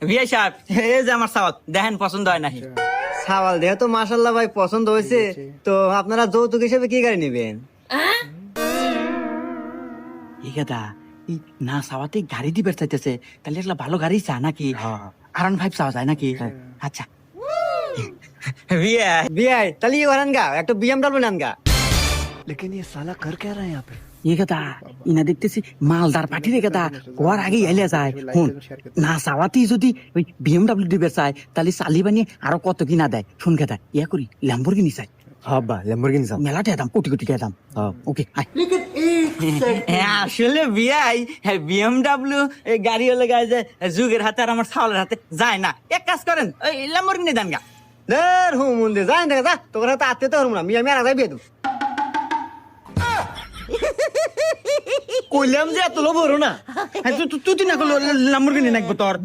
বিআই সাহেব, এই যে আমার সাওয়াত দেখেন পছন্দ হয় নাকি? সাওয়াল দেহ তো মাশাল্লাহ ভাই পছন্দ হয়েছে। তো আপনারা যৌতুক হিসেবে কি গাড়ি নেবেন? এই কথা এই না সাওয়াতে গাড়ি দিবে চাইতেছে, তাহলে একটা ভালো গাড়ি চা নাকি? R15 চাওয়া যায় নাকি? আচ্ছা বিআই, বিআই তাহলে ই করেন গা, একটা BMW নেন গা। এই কথা ইনা দেখতেছি মালদার পার্টি রে কথা ওর আগে এলে যায়। শুন, না চাওয়াতেই যদি ওই BMW দিবে চায়, তাহলে চালি বানিয়ে আরো কত কিনা দেয়। শুন কথা ইয়া করি ল্যাম্বরগিনি চাই। হ্যাঁ ল্যাম্বরগিনি চাও? মেলাতে দাম, কোটি কোটি টাকা দাম। ওকে আসলে বিআই BMW গাড়ি হলে গায়ে যে যুগের হাতে আর আমার ছাওয়ালের হাতে যায় না। এক কাজ করেন, ওই ল্যাম্বরগিনি দেন গা। দের হুম মন্দির যাই দেখা যা, তোর হাতে আত্মীয় তো হরম না, আমি আর যাই বিয়ে দেব। কইলাম যে এত লোভ হরো না, তুই না করলো ল্যাম্বরগিনি নাকবো তোর।